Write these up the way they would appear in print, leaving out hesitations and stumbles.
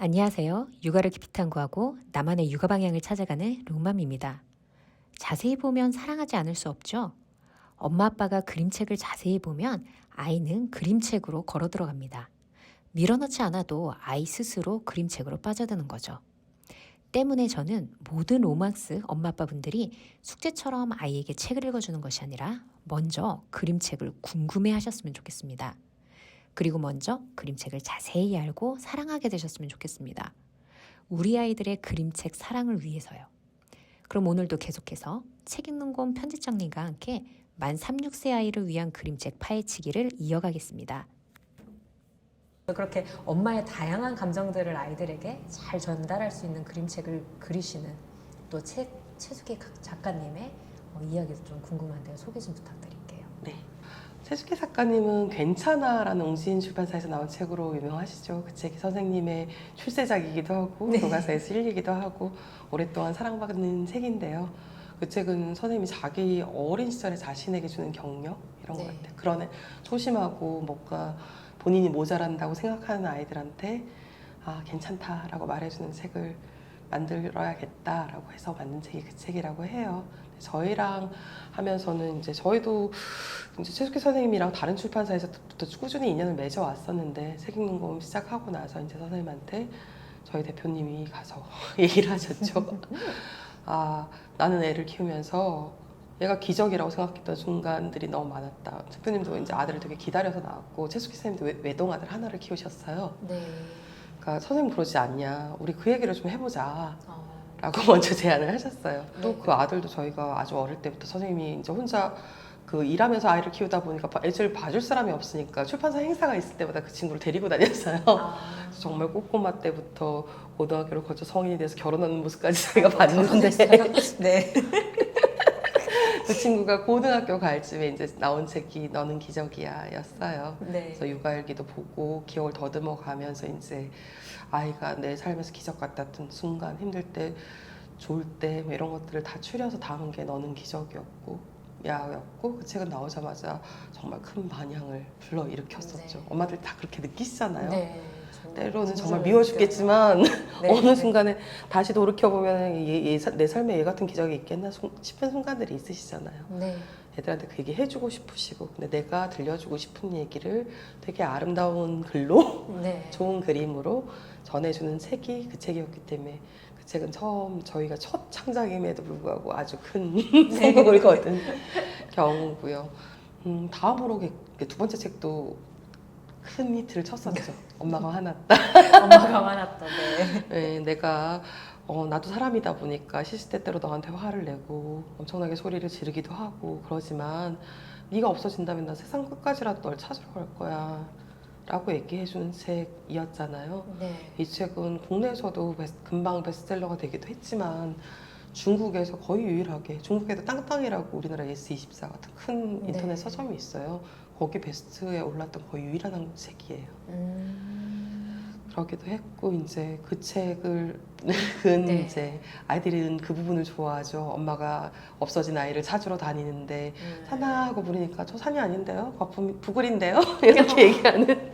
안녕하세요. 육아를 깊이 탐구하고 나만의 육아 방향을 찾아가는 롱맘입니다. 자세히 보면 사랑하지 않을 수 없죠? 엄마 아빠가 그림책을 자세히 보면 아이는 그림책으로 걸어 들어갑니다. 밀어넣지 않아도 아이 스스로 그림책으로 빠져드는 거죠. 때문에 저는 모든 로망스 엄마 아빠분들이 숙제처럼 아이에게 책을 읽어주는 것이 아니라 먼저 그림책을 궁금해 하셨으면 좋겠습니다. 그리고 먼저 그림책을 자세히 알고 사랑하게 되셨으면 좋겠습니다. 우리 아이들의 그림책 사랑을 위해서요. 그럼 오늘도 계속해서 책 읽는 곰 편집장님과 함께 만 3, 6세 아이를 위한 그림책 파헤치기를 이어가겠습니다. 그렇게 엄마의 다양한 감정들을 아이들에게 잘 전달할 수 있는 그림책을 그리시는 또 최숙희 작가님의 이야기도 좀 궁금한데요. 소개 좀 부탁드릴게요. 네. 최숙희 작가님은 괜찮아라는 옹진 출판사에서 나온 책으로 유명하시죠. 그 책이 선생님의 출세작이기도 하고 교과서에 실리기도 하고 오랫동안 사랑받는 책인데요. 그 책은 선생님이 자기 어린 시절에 자신에게 주는 격려 이런 것 같아요. 그런 소심하고 뭔가 본인이 모자란다고 생각하는 아이들한테 괜찮다라고 말해주는 책을 만들어야겠다라고 해서 만든 책이 그 책이라고 해요. 저희랑 하면서는 이제 저희도 이제 최숙희 선생님이랑 다른 출판사에서부터 꾸준히 인연을 맺어왔었는데 책 읽는 곰 시작하고 나서 이제 선생님한테 저희 대표님이 가서 얘기를 하셨죠. 나는 애를 키우면서 얘가 기적이라고 생각했던 순간들이 너무 많았다. 대표님도 이제 아들을 되게 기다려서 낳았고 최숙희 선생님도 외동아들 하나를 키우셨어요. 네. 그러니까 선생님 그러지 않냐. 우리 그 얘기를 좀 해보자. 라고 먼저 제안을 하셨어요. 또 그 아들도 저희가 아주 어릴 때부터 선생님이 이제 혼자 그 일하면서 아이를 키우다 보니까 애를 봐줄 사람이 없으니까 출판사 행사가 있을 때마다 그 친구를 데리고 다녔어요. 정말 꼬꼬마 때부터 고등학교를 거쳐 성인이 돼서 결혼하는 모습까지 저희가 봤는데 네. 그 친구가 고등학교 갈 쯤에 이제 나온 책이 너는 기적이야 였어요. 네. 그래서 육아일기도 보고 기억을 더듬어 가면서 이제 아이가 내 삶에서 기적 같았던 순간, 힘들 때, 좋을 때 뭐 이런 것들을 다 추려서 담은 게 너는 기적이었고 야였고 그 책은 나오자마자 정말 큰 반향을 불러일으켰었죠. 네. 엄마들 다 그렇게 느끼시잖아요. 네. 때로는 정말 미워 죽겠지만 네. 어느 순간에 다시 돌이켜보면 내 삶에 얘 같은 기적이 있겠나 싶은 순간들이 있으시잖아요. 네. 애들한테 그 얘기 해주고 싶으시고 근데 내가 들려주고 싶은 얘기를 되게 아름다운 글로 네. 좋은 그림으로 전해주는 책이 그 책이었기 때문에 그 책은 처음 저희가 첫 창작임에도 불구하고 아주 큰 성공을 거둔 경우고요. 다음으로 두 번째 책도 큰 히트를 쳤었죠. 엄마가 화났다. 엄마가 화났다. 네. 네, 내가 나도 사람이다 보니까 시시때때로 너한테 화를 내고 엄청나게 소리를 지르기도 하고 그러지만 네가 없어진다면 나 세상 끝까지라도 널 찾으러 갈 거야 라고 얘기해주는 책이었잖아요. 네. 이 책은 국내에서도 금방 베스트셀러가 되기도 했지만 중국에서 거의 유일하게 중국에도 땅땅이라고 우리나라 S24 같은 큰 인터넷 서점이 있어요. 거기 베스트에 올랐던 거의 유일한 책이에요. 그러기도 했고 이제 그 책을 읽은 이제 아이들은 그 부분을 좋아하죠. 엄마가 없어진 아이를 찾으러 다니는데 산아 하고 부르니까 저 산이 아닌데요, 부글인데요 이렇게 얘기하는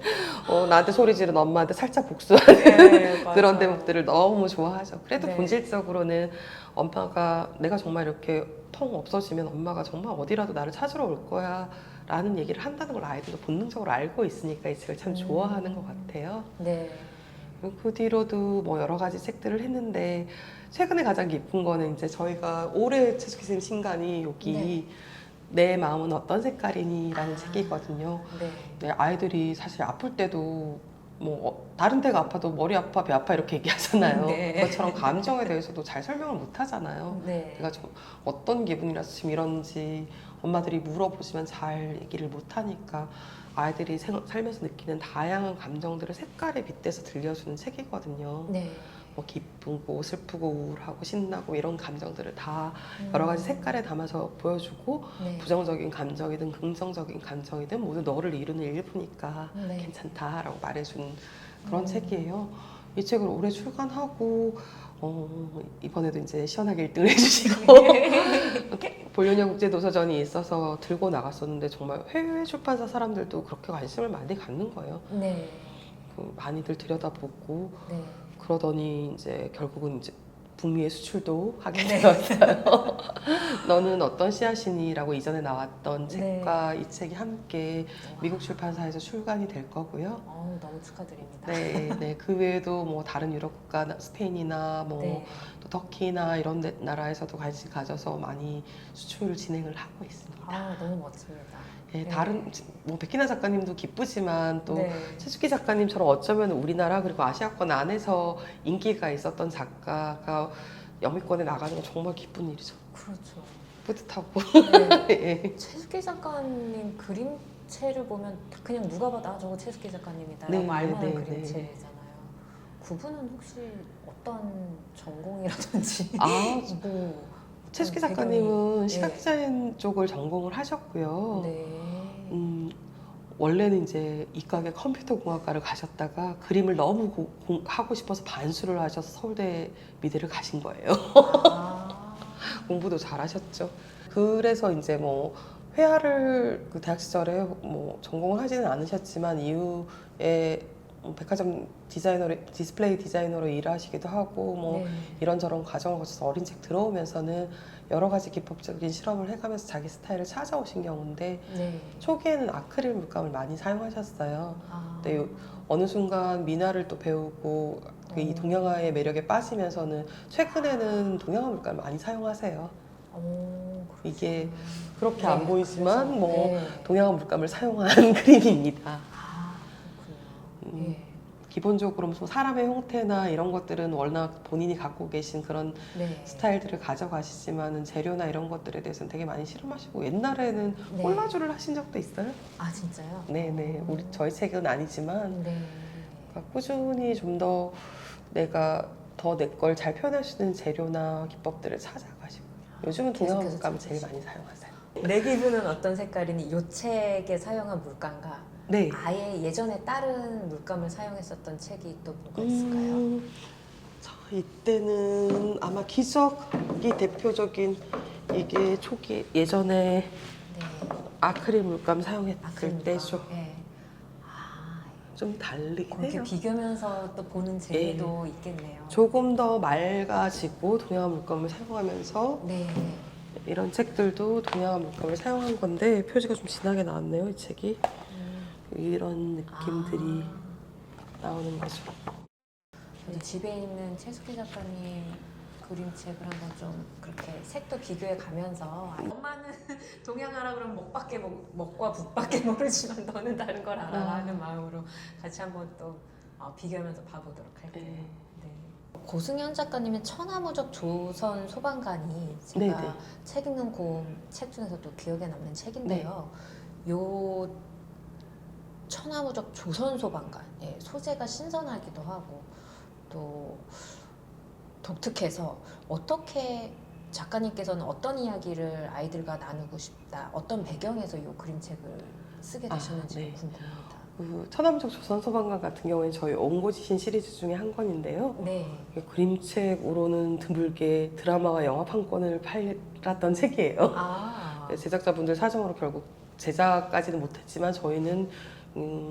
나한테 소리 지른 엄마한테 살짝 복수하는 그런 대목들을 너무 좋아하죠. 그래도 본질적으로는 엄마가 내가 정말 이렇게 텅 없어지면 엄마가 정말 어디라도 나를 찾으러 올 거야 라는 얘기를 한다는 걸 아이들도 본능적으로 알고 있으니까 이 책을 참 좋아하는 것 같아요. 네. 그 뒤로도 뭐 여러 가지 책들을 했는데 최근에 가장 기쁜 거는 이제 저희가 올해 최숙희 선생님 신간이 여기 내 마음은 어떤 색깔이니 라는 책이거든요. 네, 아이들이 사실 아플 때도 뭐 다른 데가 아파도 머리 아파 배 아파 이렇게 얘기하잖아요. 그것처럼 감정에 대해서도 잘 설명을 못 하잖아요. 내가 좀 어떤 기분이라서 지금 이런지 엄마들이 물어보시면 잘 얘기를 못 하니까 아이들이 살면서 느끼는 다양한 감정들을 색깔에 빗대서 들려주는 책이거든요. 뭐 기쁘고 슬프고 우울하고 신나고 이런 감정들을 다 여러 가지 색깔에 담아서 보여주고 부정적인 감정이든 긍정적인 감정이든 모두 너를 이루는 일부니까 괜찮다라고 말해주는 그런 책이에요. 이 책을 올해 출간하고 이번에도 이제 시원하게 1등을 해주시고 볼요냐 국제도서전이 있어서 들고 나갔었는데 정말 해외 출판사 사람들도 그렇게 관심을 많이 갖는 거예요. 많이들 들여다보고 그러더니 이제 결국은 이제 북미의 수출도 하게 네. 되었어요. 너는 어떤 씨앗이니라고 이전에 나왔던 네. 책과 이 책이 함께 미국 출판사에서 출간이 될 거고요. 너무 축하드립니다. 네, 네. 그 외에도 뭐 다른 유럽 국가, 스페인이나 뭐 네. 또 터키나 이런 나라에서도 관심 가져서 많이 수출을 진행을 하고 있습니다. 너무 멋집니다. 예, 네. 다른 뭐 백기나 작가님도 기쁘지만 또 네. 최숙기 작가님처럼 어쩌면 우리나라 그리고 아시아권 안에서 인기가 있었던 작가가 영미권에 나가는 건 정말 기쁜 일이죠. 그렇죠. 뿌듯하고. 네. 예. 최숙기 작가님 그림체를 보면 그냥 누가 봐도 저거 최숙기 작가님이다라고 네, 알만한 네, 네. 그림체잖아요. 그분은 혹시 어떤 전공이라든지 아, 뭐 최숙기 배경이- 작가님은 네. 시각 디자인 쪽을 전공을 하셨고요. 네. 원래는 이제 이과계 컴퓨터공학과를 가셨다가 그림을 너무 하고 싶어서 반수를 하셔서 서울대 미대를 가신 거예요. 아. 공부도 잘하셨죠. 그래서 이제 뭐 회화를 그 대학 시절에 뭐 전공을 하지는 않으셨지만 이후에 백화점 디자이너로 디스플레이 디자이너로 일하시기도 하고 뭐 네. 이런저런 과정을 거쳐서 어린 책 들어오면서는 여러 가지 기법적인 실험을 해가면서 자기 스타일을 찾아오신 경우인데 네. 초기에는 아크릴 물감을 많이 사용하셨어요. 아. 근데 어느 순간 민화를 또 배우고 이 동양화의 매력에 빠지면서는 최근에는 동양화 물감을 많이 사용하세요. 이게 그러시구나. 그렇게 네, 안 보이지만 그래서, 뭐 네. 동양화 물감을 사용한 그림입니다. 그렇군요. 예. 기본적으로 무슨 사람의 형태나 이런 것들은 워낙 본인이 갖고 계신 그런 네. 스타일들을 가져가시지만은 재료나 이런 것들에 대해서는 되게 많이 실험하시고 옛날에는 네. 콜라주를 하신 적도 있어요. 아 진짜요? 네네. 저희 책은 아니지만 네. 그러니까 꾸준히 좀 더 내가 더 내 걸 잘 표현할 수 있는 재료나 기법들을 찾아가시고 요즘은 동양화 계속해서 물감을 제일 찾으시고. 많이 사용하세요. 내 기분은 어떤 색깔이니 이 책에 사용한 물감과 네. 아예 예전에 다른 물감을 사용했었던 책이 또 뭐가 있을까요? 자, 이때는 아마 기적이 대표적인 이게 초기 예전에 네. 아크릴 물감 사용했을 아크릴 물감. 때죠. 네. 아, 좀 다르긴 그렇게 해요. 비교면서 또 보는 재미도 있겠네요. 조금 더 맑아지고 동양화 물감을 사용하면서 네. 이런 책들도 동양화 물감을 사용한 건데 표지가 좀 진하게 나왔네요, 이 책이. 이런 느낌들이 나오는 거죠. 저도 집에 있는 최숙희 작가님 그림책을 한번 좀 그렇게 색도 비교해 가면서 엄마는 동양화라 그러면 먹과 북밖에 모르지만 너는 다른 걸 알아 하는 마음으로 같이 한번 또 비교하면서 봐보도록 할게요. 네. 네. 고승현 작가님의 천하무적 조선 소방관이 제가 네네. 책 읽는 고음 책 중에서 또 기억에 남는 책인데요. 요 천하무적 조선 소방관, 예, 소재가 신선하기도 하고 또 독특해서 어떻게 작가님께서는 어떤 이야기를 아이들과 나누고 싶다, 어떤 배경에서 이 그림책을 쓰게 되셨는지 네. 궁금합니다. 그 천하무적 조선 소방관 같은 경우에는 저희 옹고지신 시리즈 중에 한 권인데요. 네. 그림책으로는 드물게 드라마와 영화 판권을 팔았던 책이에요. 아, 제작자분들 사정으로 결국 제작까지는 못했지만 저희는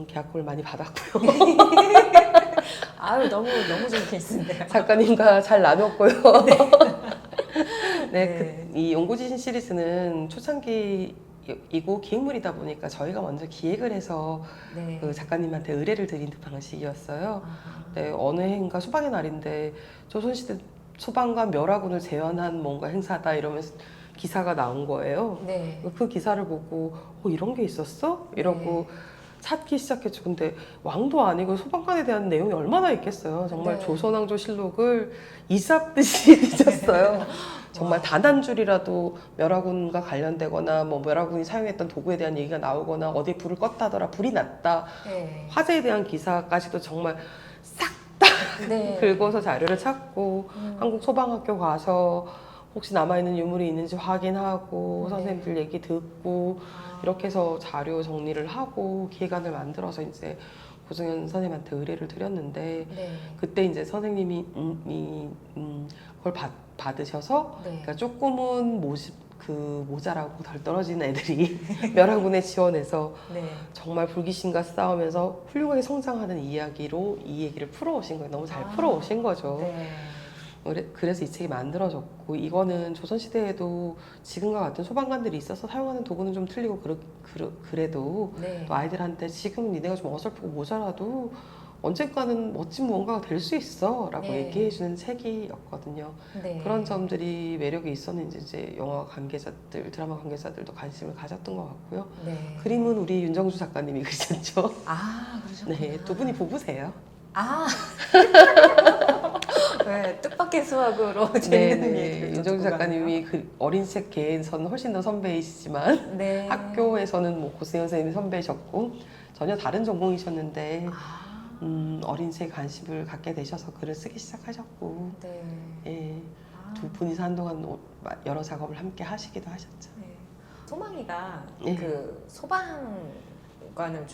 계약금을 많이 받았고요. 아유 너무 좋은 케이스인데요. 작가님과 잘 나눴고요. 네, 네. 이 옹고지신 시리즈는 초창기이고 기획물이다 보니까 저희가 먼저 기획을 해서 네. 그 작가님한테 의뢰를 드리는 방식이었어요. 아하. 네, 어느 해인가 소방의 날인데 조선시대 소방관 멸하군을 재현한 뭔가 행사다 이러면서 기사가 나온 거예요. 네. 그 기사를 보고 이런 게 있었어? 이러고 네. 찾기 시작했죠. 근데 왕도 아니고 소방관에 대한 내용이 얼마나 있겠어요. 정말 네. 조선왕조실록을 이삽듯이 뒤졌어요. 정말 와. 단 한 줄이라도 멸하군과 관련되거나 뭐 멸하군이 사용했던 도구에 대한 얘기가 나오거나 어디 불을 껐다더라, 불이 났다, 네. 화재에 대한 기사까지도 정말 싹 네. 긁어서 자료를 찾고 한국 소방학교 가서 혹시 남아있는 유물이 있는지 확인하고 네. 선생님들 얘기 듣고 이렇게 해서 자료 정리를 하고 기획안을 만들어서 이제 고승현 선생님한테 의뢰를 드렸는데 네. 그때 이제 선생님이 그걸 받으셔서 네. 그러니까 조금은 모습 그 모자라고 덜 떨어진 애들이 멸하군에 지원해서 네. 정말 불귀신과 싸우면서 훌륭하게 성장하는 이야기로 이 얘기를 풀어오신 거예요. 너무 잘 아, 풀어오신 거죠. 네. 그래서 이 책이 만들어졌고, 이거는 조선시대에도 지금과 같은 소방관들이 있어서 사용하는 도구는 좀 틀리고 그래도 네. 또 아이들한테 지금 니네가 좀 어설프고 모자라도 언젠가는 멋진 무언가가 될 수 있어 라고 네. 얘기해주는 책이었거든요. 네. 그런 점들이 매력이 있었는지 이제 영화 관계자들, 드라마 관계자들도 관심을 가졌던 것 같고요. 네. 그림은 우리 윤정주 작가님이 그리셨죠. 아, 그러셨구나. 네, 두 분이 부부세요. 아. 네, 뜻밖의 수학으로 재밌는 얘기를 윤정주 작가님이 그 어린 책계에서는 훨씬 더 선배이시지만 네. 학교에서는 뭐 고승현 선생님이 선배이셨고 전혀 다른 전공이셨는데 아, 어린 책에 관심을 갖게 되셔서 글을 쓰기 시작하셨고 네. 예, 아, 두 분이서 한동안 여러 작업을 함께 하시기도 하셨죠. 네. 소망이가 예. 그 소방관을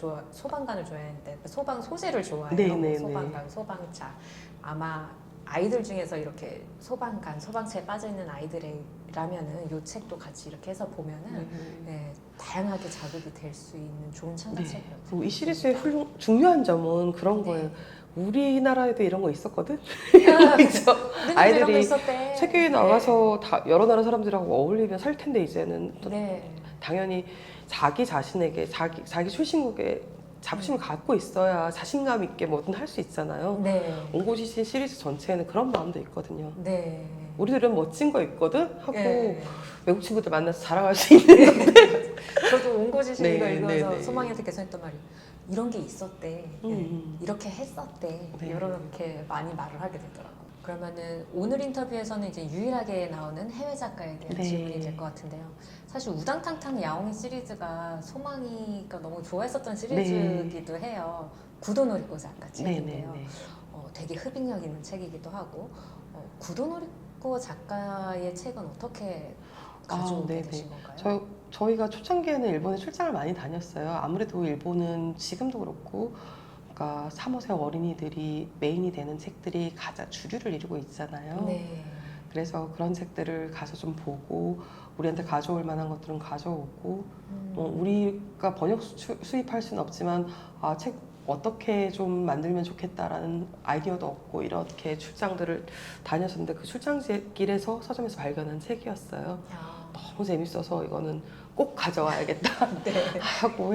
좋아했는데 소방 소재를 좋아해요. 네, 뭐 네, 소방관, 소방차. 아마 아이들 중에서 이렇게 소방관, 소방차에 빠져 있는 아이들이라면은 이 책도 같이 이렇게 해서 보면은 네, 다양하게 자극이 될 수 있는 좋은 창작책이었어요. 그리고 이 시리즈의 중요한 점은 그런 네. 거예요. 우리나라에도 이런 거 있었거든. 이런 거 아이들이 있었대. 세계에 나가서 다 여러 나라 사람들하고 어울리며 살 텐데 이제는 또 네. 당연히 자기 자신에게 자기 출신국에 자부심을 갖고 있어야 자신감 있게 뭐든 할 수 있잖아요. 네. 옹고지신 시리즈 전체에는 그런 마음도 있거든요. 네. 우리들은 멋진 거 있거든 하고 네. 외국 친구들 만나서 자랑할 수 있는 건데. 저도 온고지신 네, 이거 읽으면서 네, 네. 소망이한테 계속 했던 말이 이런 게 있었대. 이렇게 했었대. 네. 이렇게 많이 말을 하게 되더라고요. 그러면은 오늘 인터뷰에서는 이제 유일하게 나오는 해외 작가에 대한 네. 질문이 될 것 같은데요. 사실 우당탕탕 야옹이 시리즈가 소망이가 너무 좋아했었던 시리즈이기도 해요. 구도놀이꽃 작가 책인데요. 네네네. 되게 흡입력 있는 책이기도 하고 구도놀이꽃 작가의 책은 어떻게 가져오게 네네. 되신 건가요? 저희가 초창기에는 일본에 출장을 많이 다녔어요. 아무래도 일본은 지금도 그렇고, 그러니까 3, 5세 어린이들이 메인이 되는 책들이 가장 주류를 이루고 있잖아요. 네. 그래서 그런 책들을 가서 좀 보고 우리한테 가져올 만한 것들은 가져오고 우리가 번역 수입할 수는 없지만 책 어떻게 좀 만들면 좋겠다라는 아이디어도 얻고 이렇게 출장들을 다녔었는데 그 출장길에서 서점에서 발견한 책이었어요. 야. 너무 재밌어서 이거는 꼭 가져와야겠다 네. 하고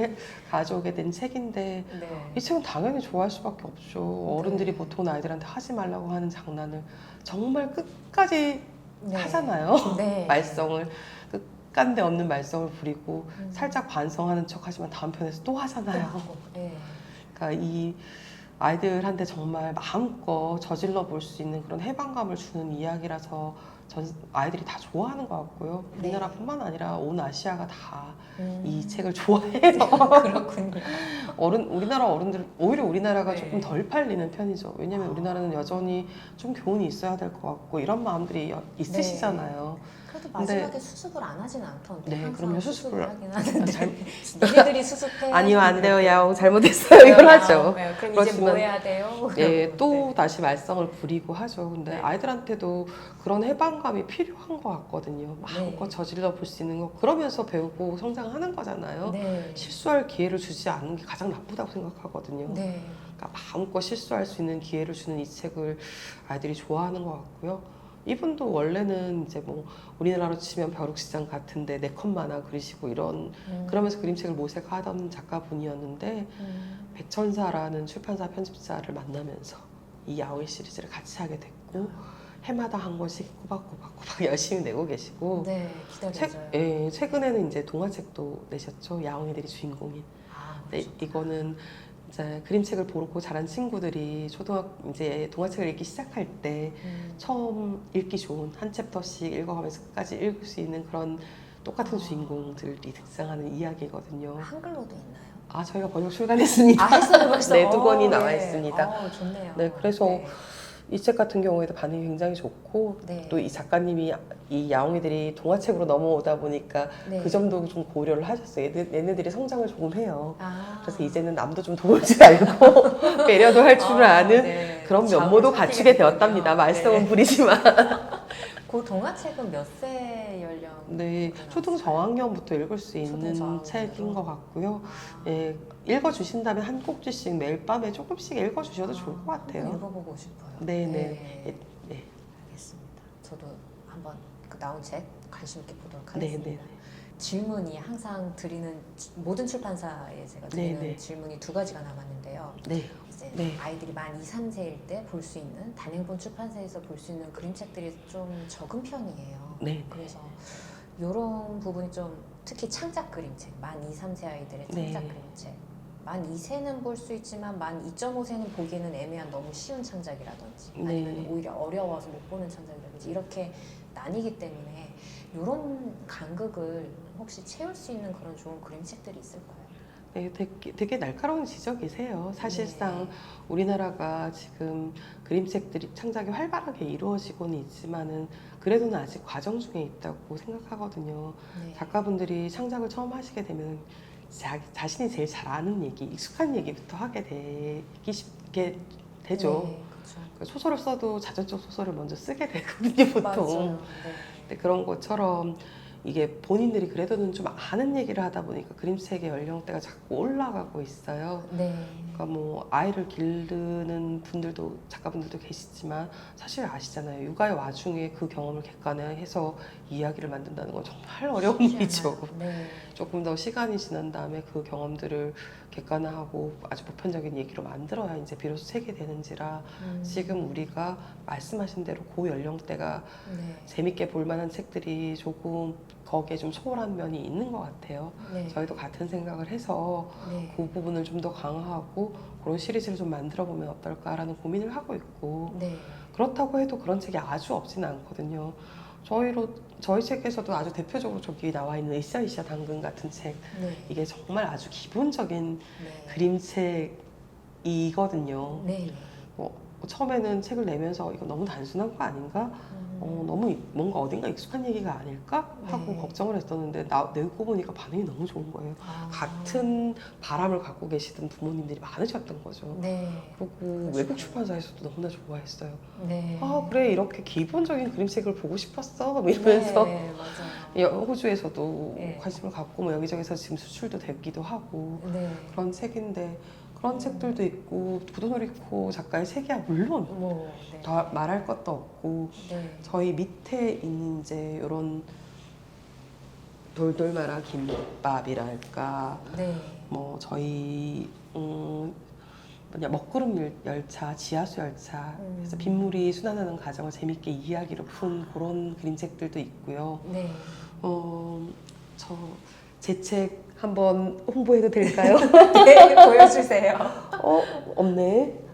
가져오게 된 책인데 네. 이 책은 당연히 좋아할 수밖에 없죠. 어른들이 네. 보통 아이들한테 하지 말라고 하는 장난을 정말 끝까지 네. 하잖아요. 네. 말썽을 끝간데 없는 말썽을 부리고 음. 살짝 반성하는 척하지만 다음 편에서 또 하잖아요. 네. 그러니까 이 아이들한테 정말 마음껏 저질러 볼 수 있는 그런 해방감을 주는 이야기라서 아이들이 다 좋아하는 것 같고요. 네. 우리나라뿐만 아니라 온 아시아가 다 이 음. 책을 좋아해요. 그렇군요. 우리나라 어른들 오히려 우리나라가 네. 조금 덜 팔리는 편이죠. 왜냐면 아. 우리나라는 여전히 좀 교훈이 있어야 될 것 같고 이런 마음들이 있으시잖아요. 그래도 마지막에 수습을 안 하진 않던데. 네, 항상 그럼요. 수습을 수습을 하긴 하는데. 잘- 니네들이 수습해. 아니요, 안 돼요. 야옹 잘못했어요. 이걸 하죠. 네, 그럼 이제 뭐 그렇지만 해야 돼요? 예, 또 네. 다시 말썽을 부리고 하죠. 근데 네. 아이들한테도 그런 해방감이 필요한 것 같거든요. 마음껏 네. 저질러 볼 수 있는 거. 그러면서 배우고 성장하는 거잖아요. 네. 실수할 기회를 주지 않는 게 가장 나쁘다고 생각하거든요. 네. 그러니까 마음껏 실수할 수 있는 기회를 주는 이 책을 아이들이 좋아하는 것 같고요. 이분도 원래는 이제 뭐 우리나라로 치면 벼룩시장 같은데 네컷 만화 그리시고 이런 그러면서 그림책을 모색하던 작가분이었는데 백천사라는 출판사 편집자를 만나면서 이 야옹이 시리즈를 같이 하게 됐고 해마다 한 권씩 꼬박꼬박 열심히 내고 계시고 네, 기다려져요. 최근에는 이제 동화책도 내셨죠. 야옹이들이 주인공인. 아, 네, 이거는 이제 그림책을 보고 자란 친구들이 이제 동화책을 읽기 시작할 때 처음 읽기 좋은 한 챕터씩 읽어가면서 끝까지 읽을 수 있는 그런 똑같은 주인공들이 등장하는 이야기거든요. 한글로도 있나요? 저희가 번역 출간했습니다. 했어요, 벌써. 네, 2권이 네. 나와 있습니다. 좋네요. 네, 그래서 이 책 같은 경우에도 반응이 굉장히 좋고 네. 또 이 작가님이 이 야옹이들이 동화책으로 넘어오다 보니까 네. 그 점도 좀 고려를 하셨어요. 얘네들이 성장을 조금 해요. 그래서 이제 이제는 남도 좀 도울 줄 알고 배려도 할 줄 아는 네. 그런 면모도 갖추게 되었답니다. 말썽은 부리지만. 그 동화책은 몇 세 연령 네, 초등 저학년부터 읽을 수 있는 저학년으로. 책인 것 같고요. 아, 예, 읽어주신다면 한 꼭지씩 매일 밤에 조금씩 읽어주셔도 좋을 것 한번 같아요. 읽어보고 싶어요. 네, 네. 네. 네. 알겠습니다. 저도 한번 그 나온 책 관심 있게 보도록 네, 하겠습니다. 네. 질문이 항상 드리는 모든 출판사에 제가 드리는 네. 질문이 두 가지가 남았는데요. 네. 이제 네. 아이들이 만 2, 3세일 때 볼 수 있는 단행본 출판사에서 볼 수 있는 그림책들이 좀 적은 편이에요. 네. 그래서 이런 부분이 좀 특히 창작 그림책, 만 2, 3세 아이들의 창작 네. 그림책 만 2세는 볼 수 있지만 만 2.5세는 보기에는 애매한 너무 쉬운 창작이라든지 아니면 네. 오히려 어려워서 못 보는 창작이라든지 이렇게 나뉘기 때문에 이런 간극을 혹시 채울 수 있는 그런 좋은 그림책들이 있을까요? 네, 되게 날카로운 지적이세요. 사실상 네. 우리나라가 지금 그림책들이 창작이 활발하게 이루어지고는 있지만은 그래도는 아직 과정 중에 있다고 생각하거든요. 네. 작가분들이 창작을 처음 하시게 되면 자신이 제일 잘 아는 얘기, 익숙한 얘기부터 하게 되게 되죠. 네, 그렇죠. 소설을 써도 자전적 소설을 먼저 쓰게 되거든요, 보통. 맞아요. 네. 근데 그런 것처럼 이게 본인들이 그래도는 좀 아는 얘기를 하다 보니까 그림책의 연령대가 자꾸 올라가고 있어요. 네. 그러니까 뭐 아이를 기르는 분들도 작가분들도 계시지만 사실 아시잖아요. 육아의 와중에 그 경험을 객관화해서 이야기를 만든다는 건 정말 어려운 일이죠. 네. 조금 더 시간이 지난 다음에 그 경험들을 객관화하고 아주 보편적인 얘기로 만들어야 이제 비로소 책이 되는지라 지금 우리가 말씀하신 대로 그 연령대가 네. 재밌게 볼 만한 책들이 조금 거기에 좀 소홀한 면이 있는 것 같아요. 네. 저희도 같은 생각을 해서 네. 그 부분을 좀 더 강화하고 그런 시리즈를 좀 만들어 보면 어떨까라는 고민을 하고 있고 네. 그렇다고 해도 그런 책이 아주 없지는 않거든요. 저희 책에서도 아주 대표적으로 저기 나와 있는 으쌰으쌰 당근 같은 책 네. 이게 정말 아주 기본적인 네. 그림책이거든요. 네. 처음에는 책을 내면서 이거 너무 단순한 거 아닌가? 너무 뭔가 어딘가 익숙한 얘기가 아닐까? 하고 네. 걱정을 했었는데 내고 보니까 반응이 너무 좋은 거예요. 아. 같은 바람을 갖고 계시던 부모님들이 많으셨던 거죠. 네. 그리고 외국 출판사에서도 너무나 좋아했어요. 네. 아 그래 이렇게 기본적인 그림책을 보고 싶었어 이러면서 네, 맞아요. 호주에서도 네. 관심을 갖고 뭐 여기저기서 지금 수출도 되기도 하고 네. 그런 책인데 그런 책들도 있고 부도노리코 작가의 책이야 물론 뭐, 네. 더 말할 것도 없고 네. 저희 밑에 있는 이제 이런 돌돌마라 김밥이랄까 네. 뭐 저희 먹구름 열차, 지하수 열차 그래서 빗물이 순환하는 과정을 재밌게 이야기로 푼 그런 그림책들도 있고요. 네. 제 책 한번 홍보해도 될까요? 네, 보여주세요. 없네.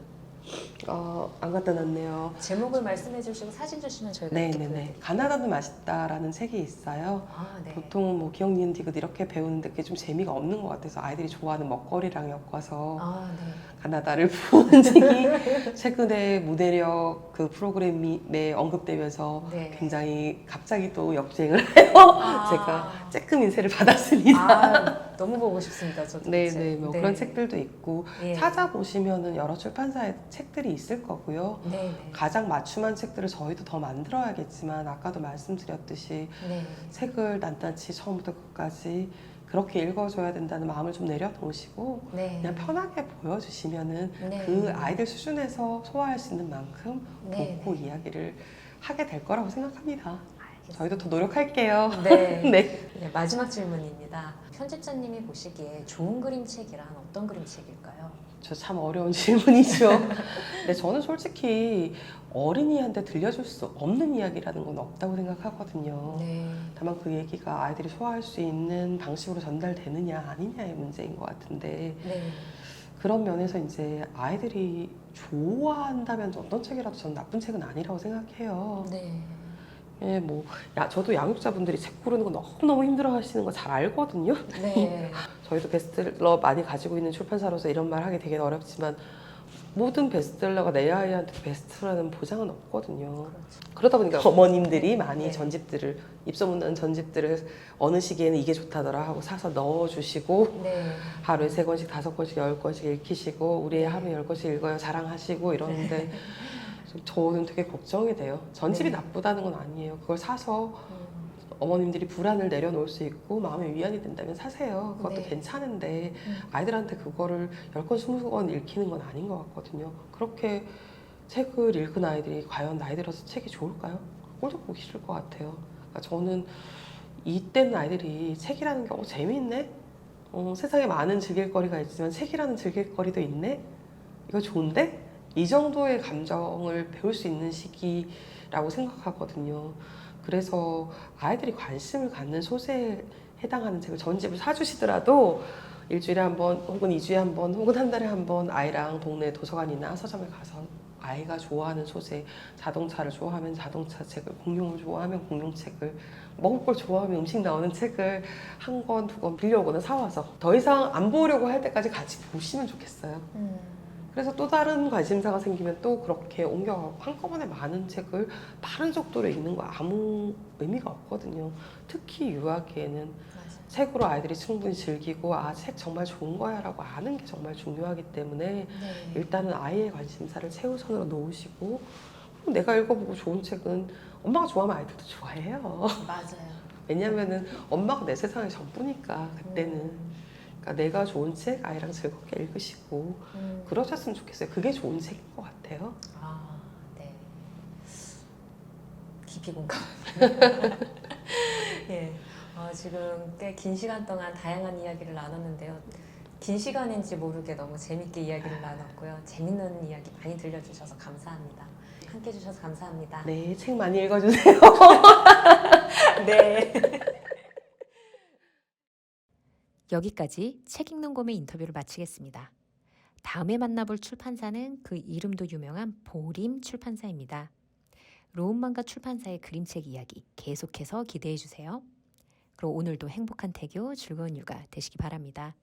안 갖다 놨네요. 제목을 말씀해 주시고 사진 주시면 저희가 이렇게 네네네. 보여드릴게요. 가나다는 맛있다라는 책이 있어요. 아, 네. 보통 뭐 기억, 니은, 디귿 이렇게 배우는데 그게 좀 재미가 없는 것 같아서 아이들이 좋아하는 먹거리랑 엮어서 아, 네. 가나다를 부은 책이 최근에 무대력 그 프로그램에 언급되면서 네. 굉장히 갑자기 또 역주행을 해요. 아. 제가 쬐끔 인쇄를 받았습니다. 아, 너무 보고 싶습니다. 저도. 네네, 뭐 네. 그런 책들도 있고 예. 찾아보시면은 여러 출판사의 책들이 있을 거고요. 네. 네. 가장 맞춤한 책들을 저희도 더 만들어야겠지만 아까도 말씀드렸듯이 네. 책을 낱낱이 처음부터 끝까지 그렇게 읽어줘야 된다는 마음을 좀 내려놓으시고 네. 그냥 편하게 보여주시면은 네. 그 아이들 수준에서 소화할 수 있는 만큼 네. 보고 이야기를 하게 될 거라고 생각합니다. 알겠습니다. 저희도 더 노력할게요. 네. 네. 네, 마지막 질문입니다. 편집자님이 보시기에 좋은 그림책이란 어떤 그림책일까요? 저 참 어려운 질문이죠. 근데 저는 솔직히 어린이한테 들려줄 수 없는 이야기라는 건 없다고 생각하거든요. 네. 다만 그 얘기가 아이들이 소화할 수 있는 방식으로 전달되느냐 아니냐의 문제인 것 같은데 네. 그런 면에서 이제 아이들이 좋아한다면 어떤 책이라도 저는 나쁜 책은 아니라고 생각해요. 네. 예, 저도 양육자분들이 책 고르는 거 너무너무 힘들어 하시는 거 잘 알거든요. 네. 저희도 베스트셀러 많이 가지고 있는 출판사로서 이런 말 하기 되게 어렵지만 모든 베스트셀러가 내 아이한테 베스트라는 보장은 없거든요. 그렇죠. 그러다 보니까 어머님들이 많이 네. 전집들을 입소문 난 전집들을 어느 시기에는 이게 좋다더라 하고 사서 넣어주시고 네. 하루에 3권씩 5권씩 10권씩 읽히시고 우리 애 네. 하루에 10권씩 읽어요 자랑하시고 이러는데 저는 되게 걱정이 돼요. 전집이 네. 나쁘다는 건 아니에요. 그걸 사서 어머님들이 불안을 내려놓을 수 있고 마음의 위안이 된다면 사세요. 그것도 네. 괜찮은데 아이들한테 그거를 10건, 20건 읽히는 건 아닌 것 같거든요. 그렇게 책을 읽은 아이들이 과연 나이 들어서 책이 좋을까요? 꼴도 보기 싫을 것 같아요. 그러니까 저는 이때는 아이들이 책이라는 게 재미있네? 세상에 많은 즐길거리가 있지만 책이라는 즐길거리도 있네? 이거 좋은데? 이 정도의 감정을 배울 수 있는 시기라고 생각하거든요. 그래서 아이들이 관심을 갖는 소재에 해당하는 책을 전집을 사주시더라도 일주일에 한 번, 혹은 2주에 한 번, 혹은 한 달에 한 번 아이랑 동네 도서관이나 서점에 가서 아이가 좋아하는 소재, 자동차를 좋아하면 자동차 책을, 공룡을 좋아하면 공룡책을, 먹을 걸 좋아하면 음식 나오는 책을 한 권, 두 권 빌려오거나 사와서 더 이상 안 보려고 할 때까지 같이 보시면 좋겠어요. 그래서 또 다른 관심사가 생기면 또 그렇게 옮겨가고 한꺼번에 많은 책을 빠른 속도로 읽는 거 아무 의미가 없거든요. 특히 유아기에는 맞아요. 책으로 아이들이 충분히 즐기고 아, 책 정말 좋은 거야 라고 아는 게 정말 중요하기 때문에 네. 일단은 아이의 관심사를 최우선으로 놓으시고 내가 읽어보고 좋은 책은 엄마가 좋아하면 아이들도 좋아해요. 맞아요. 왜냐면은 엄마가 내 세상의 전부니까 그때는. 그러니까 내가 좋은 책 아이랑 즐겁게 읽으시고 그러셨으면 좋겠어요. 그게 좋은 책인 것 같아요. 아, 네. 깊이 공감합니다. 예. 지금 꽤 긴 시간 동안 다양한 이야기를 나눴는데요. 긴 시간인지 모르게 너무 재밌게 이야기를 나눴고요. 재밌는 이야기 많이 들려주셔서 감사합니다. 함께 해주셔서 감사합니다. 네, 책 많이 읽어주세요. 네. 여기까지 책 읽는 곰의 인터뷰를 마치겠습니다. 다음에 만나볼 출판사는 그 이름도 유명한 보림 출판사입니다. 로운만가 출판사의 그림책 이야기 계속해서 기대해주세요. 그럼 오늘도 행복한 태교, 즐거운 육아 되시기 바랍니다.